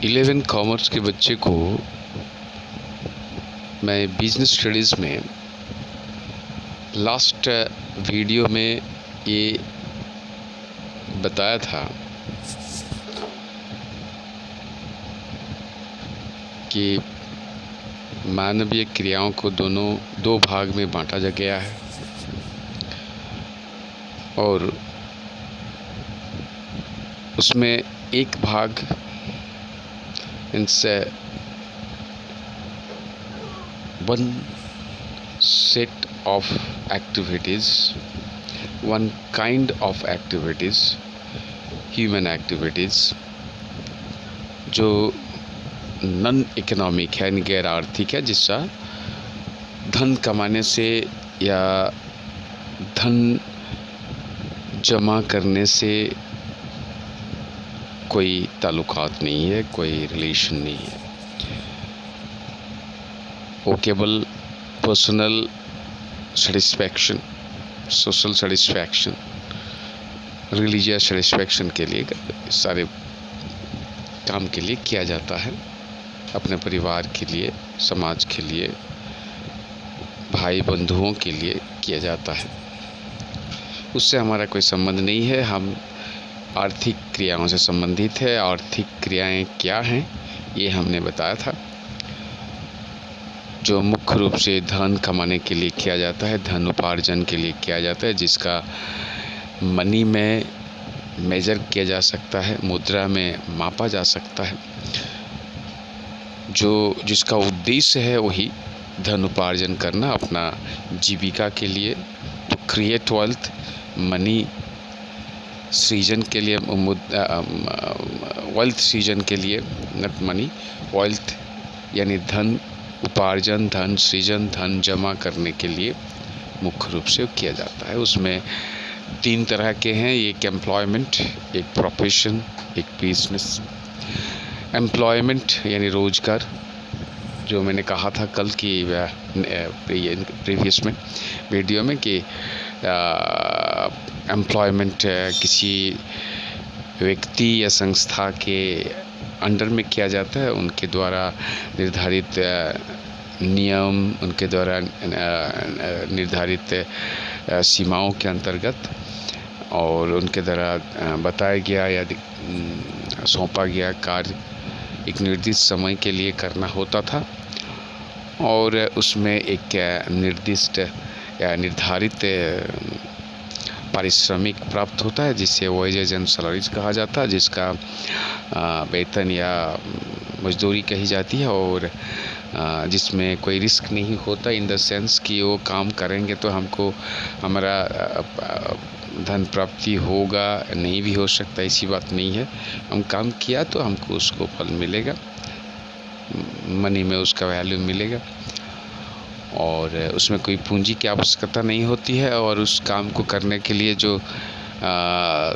11 commerce के बच्चे को मैं बिजनेस स्टडीज़ में लास्ट वीडियो में ये बताया था कि मानवीय क्रियाओं को दो भाग में बांटा जा गया है और उसमें एक भाग इनसे one set of activities, one kind of activities, human activities जो नॉन इकोनॉमिक है, गैर आर्थिक है, जिसका धन कमाने से या धन जमा करने से कोई ताल्लुकात नहीं है, कोई रिलेशन नहीं है। वो केवल personal satisfaction, social satisfaction, religious satisfaction के लिए सारे काम के लिए किया जाता है, अपने परिवार के लिए, समाज के लिए, भाई बंधुओं के लिए किया जाता है। उससे हमारा कोई संबंध नहीं है। हम आर्थिक क्रियाओं से संबंधित है। आर्थिक क्रियाएं क्या हैं ये हमने बताया था। जो मुख्य रूप से धन कमाने के लिए किया जाता है, धन उपार्जन के लिए किया जाता है, जिसका मनी में मेजर किया जा सकता है, मुद्रा में मापा जा सकता है, जिसका उद्देश्य है वही धन उपार्जन करना अपना जीविका के लिए, टू क्रिएट वेल्थ, मनी सृजन के लिए, वेल्थ सृजन के लिए, नॉट मनी, वेल्थ यानी धन उपार्जन, धन सृजन, धन जमा करने के लिए मुख्य रूप से किया जाता है। उसमें 3 तरह के हैं, एक एम्प्लॉयमेंट, एक प्रोफेशन, एक बिजनेस। एम्प्लॉयमेंट यानी रोजगार, जो मैंने कहा था कल की प्रीवियस में वीडियो में कि एम्प्लॉयमेंट किसी व्यक्ति या संस्था के अंडर में किया जाता है, उनके द्वारा निर्धारित नियम, उनके द्वारा निर्धारित सीमाओं के अंतर्गत और उनके द्वारा बताया गया या सौंपा गया कार्य एक निर्दिष्ट समय के लिए करना होता था और उसमें एक निर्दिष्ट या निर्धारित पारिश्रमिक प्राप्त होता है, जिसे वेजेज एंड सैलरीज कहा जाता है, जिसका वेतन या मजदूरी कही जाती है और जिसमें कोई रिस्क नहीं होता, इन द सेंस कि वो काम करेंगे तो हमको हमारा धन प्राप्ति होगा, नहीं भी हो सकता, ऐसी बात नहीं है। हम काम किया तो हमको उसको फल मिलेगा, मनी में उसका वैल्यू मिलेगा और उसमें कोई पूंजी की आवश्यकता नहीं होती है और उस काम को करने के लिए जो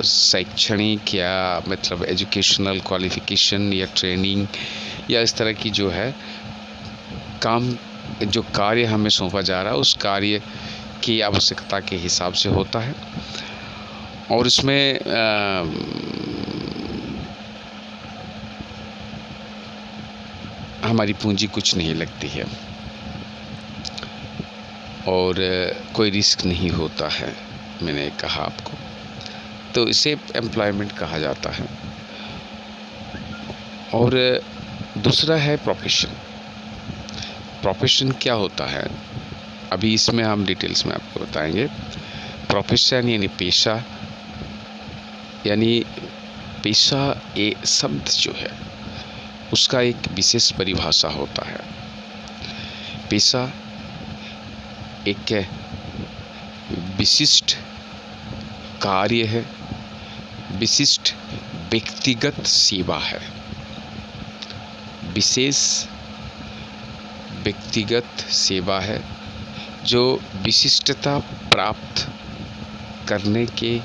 शैक्षणिक या मतलब एजुकेशनल क्वालिफिकेशन या ट्रेनिंग या इस तरह की जो है काम, जो कार्य हमें सौंपा जा रहा है उस कार्य की आवश्यकता के हिसाब से होता है और इसमें हमारी पूंजी कुछ नहीं लगती है और कोई रिस्क नहीं होता है, मैंने कहा आपको, तो इसे एम्प्लॉयमेंट कहा जाता है। और दूसरा है प्रोफेशन। प्रोफेशन क्या होता है अभी इसमें हम डिटेल्स में आपको बताएंगे। प्रोफेशन यानी पेशा, यानी पेशा ये शब्द जो है उसका एक विशेष परिभाषा होता है। पेशा एक विशिष्ट कार्य है, विशिष्ट व्यक्तिगत सेवा है, विशेष व्यक्तिगत सेवा है जो विशिष्टता प्राप्त करने के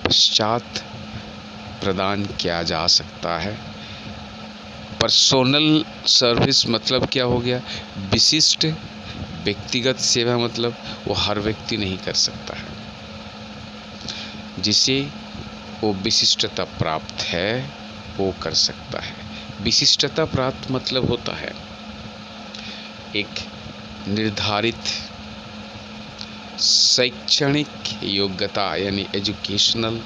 पश्चात प्रदान किया जा सकता है। पर्सोनल सर्विस मतलब क्या हो गया? विशिष्ट व्यक्तिगत सेवा मतलब वो हर व्यक्ति नहीं कर सकता है, जिसे वो विशिष्टता प्राप्त है वो कर सकता है। विशिष्टता प्राप्त मतलब होता है एक निर्धारित शैक्षणिक योग्यता, यानी एजुकेशनल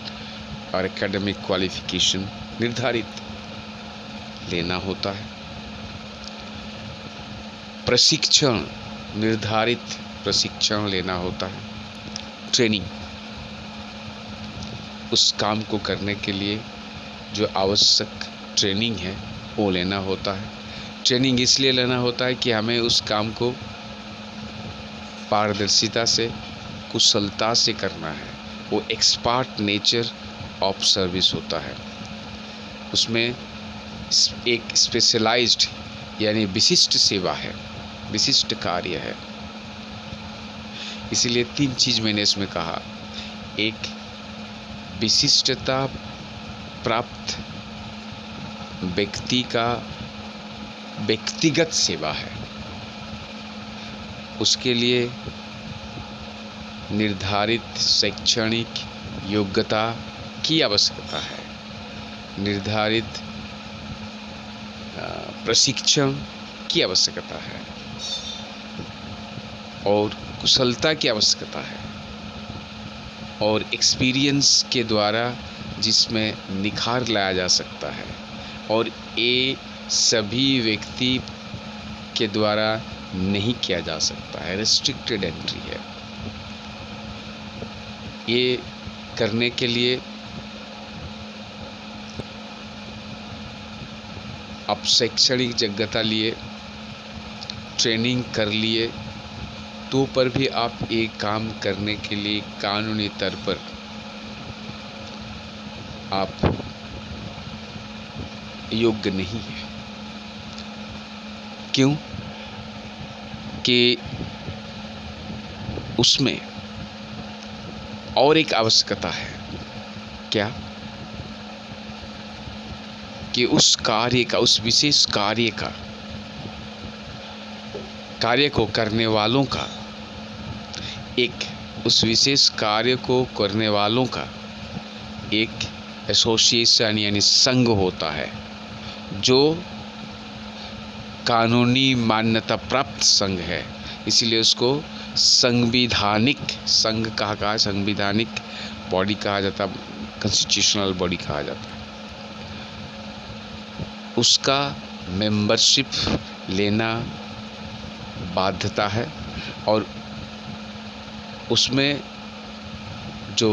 और एकेडमिक क्वालिफिकेशन निर्धारित लेना होता है। प्रशिक्षण, निर्धारित प्रशिक्षण लेना होता है। ट्रेनिंग, उस काम को करने के लिए जो आवश्यक ट्रेनिंग है वो लेना होता है। ट्रेनिंग इसलिए लेना होता है कि हमें उस काम को पारदर्शिता से, कुशलता से करना है। वो एक्सपर्ट नेचर ऑफ सर्विस होता है। उसमें एक स्पेशलाइज्ड यानी विशिष्ट सेवा है, विशिष्ट कार्य है। इसीलिए 3 चीज़ मैंने इसमें कहा। एक विशिष्टता प्राप्त व्यक्ति का व्यक्तिगत सेवा है, उसके लिए निर्धारित शैक्षणिक योग्यता की आवश्यकता है, निर्धारित प्रशिक्षण की आवश्यकता है और कुशलता की आवश्यकता है, और एक्सपीरियंस के द्वारा जिसमें निखार लाया जा सकता है। और ये सभी व्यक्ति के द्वारा नहीं किया जा सकता है, रेस्ट्रिक्टेड एंट्री है। ये करने के लिए आप शैक्षणिक योग्यता लिए, ट्रेनिंग कर लिए, तो पर भी आप एक काम करने के लिए कानूनी तौर पर आप योग्य नहीं है। क्यों? कि उसमें और एक आवश्यकता है। क्या? कि उस कार्य का, उस विशेष कार्य को करने वालों का उस विशेष कार्य को करने वालों का एक एसोसिएशन यानी संघ होता है, जो कानूनी मान्यता प्राप्त संघ है। इसीलिए उसको संवैधानिक संघ कहा, संवैधानिक बॉडी कहा जाता, कॉन्स्टिट्यूशनल बॉडी कहा जाता है। उसका मेंबरशिप लेना बाध्यता है, और उसमें जो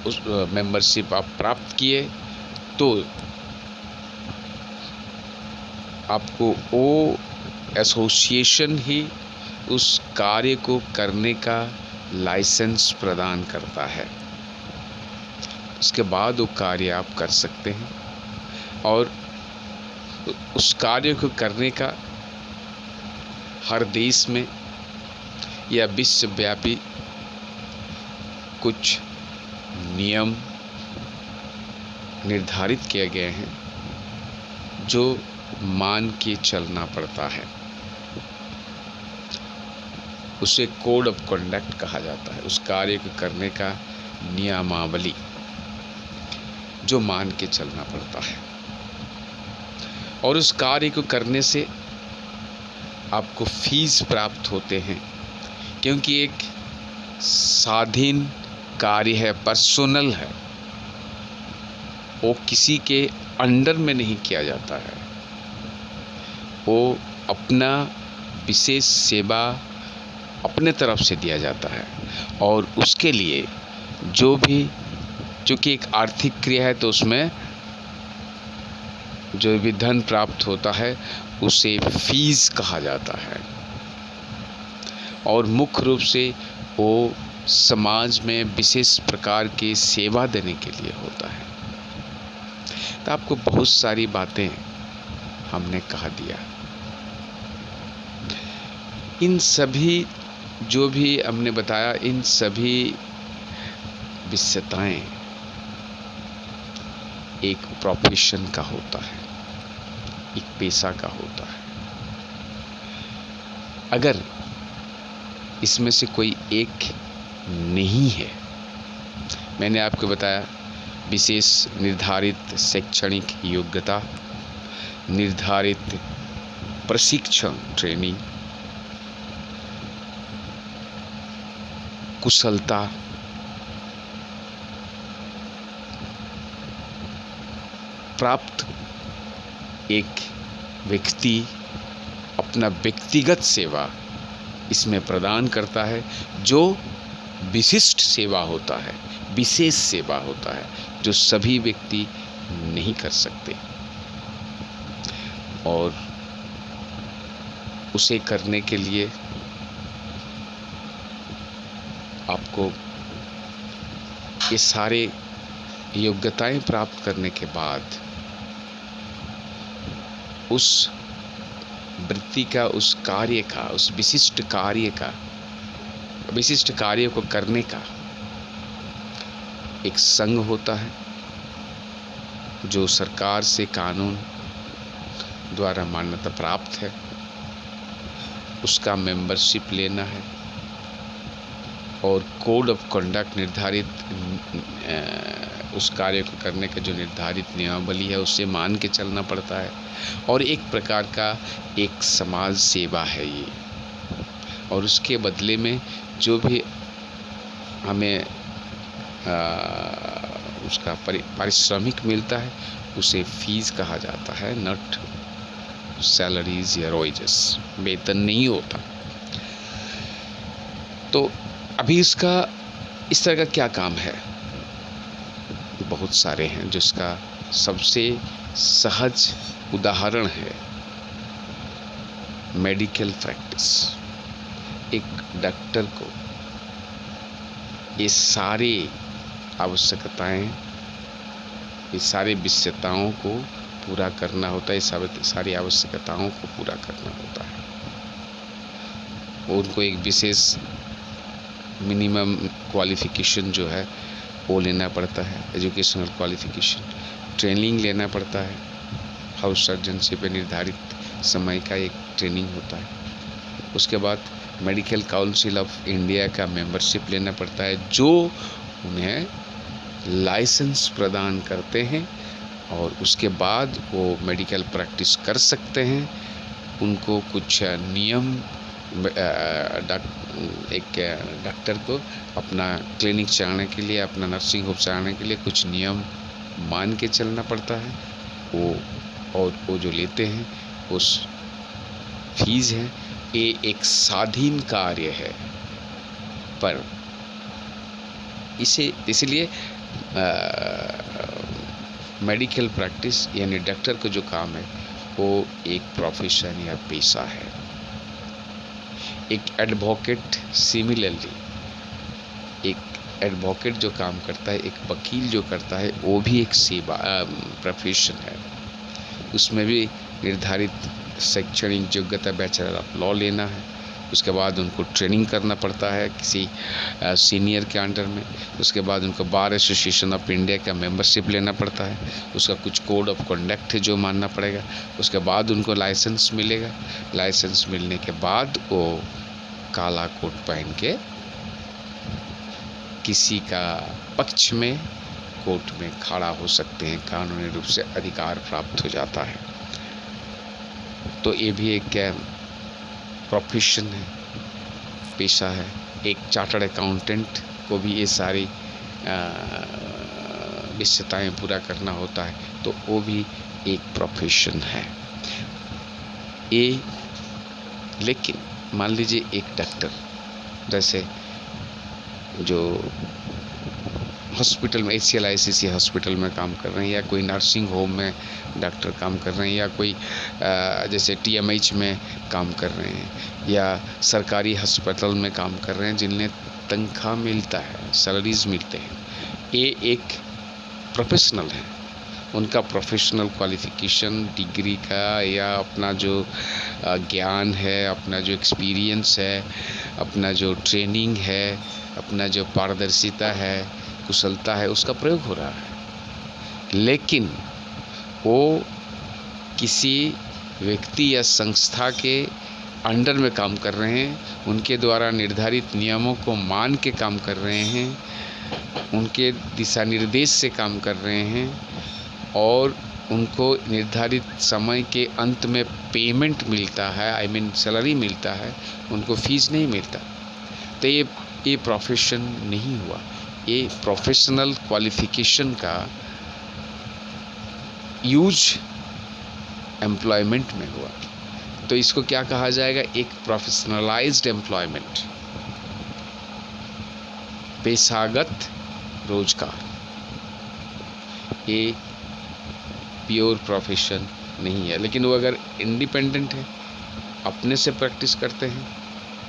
उस मेंबरशिप आप प्राप्त किए तो आपको वो एसोसिएशन ही उस कार्य को करने का लाइसेंस प्रदान करता है। उसके बाद वो कार्य आप कर सकते हैं, और उस कार्य को करने का हर देश में या विश्वव्यापी कुछ नियम निर्धारित किए गए हैं जो मान के चलना पड़ता है। उसे कोड ऑफ कंडक्ट कहा जाता है, उस कार्य को करने का नियमावली जो मान के चलना पड़ता है। और उस कार्य को करने से आपको फीस प्राप्त होते हैं, क्योंकि एक स्वाधीन कार्य है, पर्सनल है, वो किसी के अंडर में नहीं किया जाता है। वो अपना विशेष सेवा अपने तरफ से दिया जाता है, और उसके लिए जो भी, चूँकि एक आर्थिक क्रिया है तो उसमें जो भी धन प्राप्त होता है उसे फीस कहा जाता है। और मुख्य रूप से वो समाज में विशेष प्रकार की सेवा देने के लिए होता है। तो आपको बहुत सारी बातें हमने कहा दिया। इन सभी जो भी हमने बताया, इन सभी विशेषताएं एक प्रोफेशन का होता है, एक पेशा का होता है। अगर इसमें से कोई एक नहीं है, मैंने आपको बताया विशेष निर्धारित शैक्षणिक योग्यता, निर्धारित प्रशिक्षण ट्रेनिंग, कुशलता, प्राप्त एक व्यक्ति अपना व्यक्तिगत सेवा इसमें प्रदान करता है, जो विशिष्ट सेवा होता है, विशेष सेवा होता है, जो सभी व्यक्ति नहीं कर सकते। और उसे करने के लिए आपको ये सारे योग्यताएं प्राप्त करने के बाद उस वृत्ति का, उस कार्य का, उस विशिष्ट कार्य को करने का एक संघ होता है, जो सरकार से कानून द्वारा मान्यता प्राप्त है। उसका मेंबरशिप लेना है और कोड ऑफ कंडक्ट निर्धारित उस कार्य को करने का जो निर्धारित नियमावली है उसे मान के चलना पड़ता है। और एक प्रकार का एक समाज सेवा है ये। और उसके बदले में जो भी हमें उसका पारिश्रमिक मिलता है उसे फीस कहा जाता है, नॉट सैलरीज या रोइजेस। वेतन नहीं होता। तो अभी इसका इस तरह का क्या काम है? बहुत सारे हैं। जिसका सबसे सहज उदाहरण है मेडिकल प्रैक्टिस। एक डॉक्टर को ये सारी आवश्यकताएं, ये सारी विशेषताओं को पूरा करना होता है, सारी आवश्यकताओं को पूरा करना होता है। उनको एक विशेष मिनिमम क्वालिफिकेशन जो है वो लेना पड़ता है, एजुकेशनल क्वालिफिकेशन, ट्रेनिंग लेना पड़ता है। हाउस सर्जनशिप पे निर्धारित समय का एक ट्रेनिंग होता है। उसके बाद मेडिकल काउंसिल ऑफ इंडिया का मेंबरशिप लेना पड़ता है, जो उन्हें लाइसेंस प्रदान करते हैं और उसके बाद वो मेडिकल प्रैक्टिस कर सकते हैं। उनको कुछ नियम, एक डॉक्टर को अपना क्लिनिक चलाने के लिए, अपना नर्सिंग होम चलाने के लिए कुछ नियम मान के चलना पड़ता है। वो जो लेते हैं उस फीस है। ये एक स्वाधीन कार्य है, पर इसलिए मेडिकल प्रैक्टिस यानी डॉक्टर का जो काम है वो एक प्रोफेशन या पेशा है। एक एडवोकेट सिमिलरली, एक एडवोकेट जो काम करता है, एक वकील जो करता है, वो भी एक सेवा प्रोफेशन है। उसमें भी निर्धारित शैक्षणिक योग्यता बैचलर ऑफ लॉ लेना है। उसके बाद उनको ट्रेनिंग करना पड़ता है किसी सीनियर के अंडर में। उसके बाद उनको बार एसोसिएशन ऑफ इंडिया का मेंबरशिप लेना पड़ता है। उसका कुछ कोड ऑफ कंडक्ट है जो मानना पड़ेगा। उसके बाद उनको लाइसेंस मिलेगा। लाइसेंस मिलने के बाद वो काला कोट पहन के किसी का पक्ष में कोर्ट में खड़ा हो सकते हैं, कानूनी रूप से अधिकार प्राप्त हो जाता है। तो ये भी एक प्रोफेशन है, पेशा है। एक चार्टर्ड अकाउंटेंट को भी ये सारी विशेषताएं पूरा करना होता है, तो वो भी एक प्रोफेशन है ये। लेकिन मान लीजिए एक डॉक्टर, जैसे जो हॉस्पिटल में ACLICC हॉस्पिटल में काम कर रहे हैं, या कोई नर्सिंग होम में डॉक्टर काम कर रहे हैं, या कोई जैसे TMH में काम कर रहे हैं, या सरकारी अस्पताल में काम कर रहे हैं, जिन्हें तनख्वाह मिलता है, सैलरीज मिलते हैं, ये एक प्रोफेशनल है। उनका प्रोफेशनल क्वालिफिकेशन डिग्री का या अपना जो ज्ञान है, अपना जो एक्सपीरियंस है, अपना जो ट्रेनिंग है, अपना जो पारदर्शिता है, कुशलता है, उसका प्रयोग हो रहा है। लेकिन वो किसी व्यक्ति या संस्था के अंडर में काम कर रहे हैं, उनके द्वारा निर्धारित नियमों को मान के काम कर रहे हैं, उनके दिशा निर्देश से काम कर रहे हैं, और उनको निर्धारित समय के अंत में पेमेंट मिलता है, आई मीन सैलरी मिलता है, उनको फीस नहीं मिलता, तो ये प्रोफेशन नहीं हुआ, ये प्रोफेशनल क्वालिफिकेशन का यूज एम्प्लॉयमेंट में हुआ। तो इसको क्या कहा जाएगा? एक प्रोफेशनलाइज्ड एम्प्लॉयमेंट, पेशागत रोजगार। ये प्योर प्रोफेशन नहीं है। लेकिन वो अगर इंडिपेंडेंट है, अपने से प्रैक्टिस करते हैं,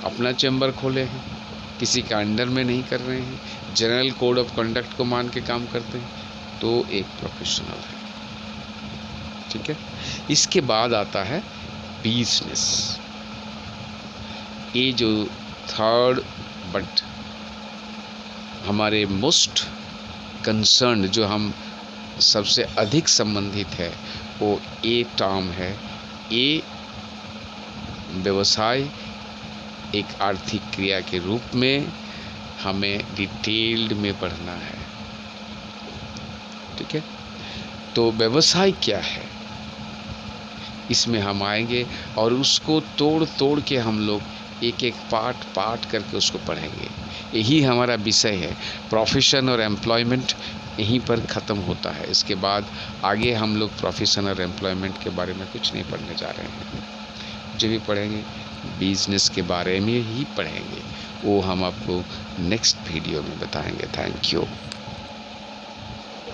अपना चैम्बर खोले हैं, किसी का अंडर में नहीं कर रहे हैं, जनरल कोड ऑफ कंडक्ट को मान के काम करते हैं, तो एक प्रोफेशनल है। ठीक है। इसके बाद आता है बिजनेस। ये जो थर्ड बट हमारे मोस्ट कंसर्न, जो हम सबसे अधिक संबंधित है, वो ये टर्म है। ये व्यवसाय एक आर्थिक क्रिया के रूप में हमें डिटेल्ड में पढ़ना है। ठीक है। तो व्यवसाय क्या है, इसमें हम आएंगे और उसको तोड़ तोड़ के हम लोग एक एक पार्ट करके उसको पढ़ेंगे। यही हमारा विषय है। प्रोफेशन और एम्प्लॉयमेंट यहीं पर ख़त्म होता है। इसके बाद आगे हम लोग प्रोफेशन और एम्प्लॉयमेंट के बारे में कुछ नहीं पढ़ने जा रहे हैं। जो भी पढ़ेंगे बिजनेस के बारे में ही पढ़ेंगे, वो हम आपको नेक्स्ट वीडियो में बताएंगे। Thank you.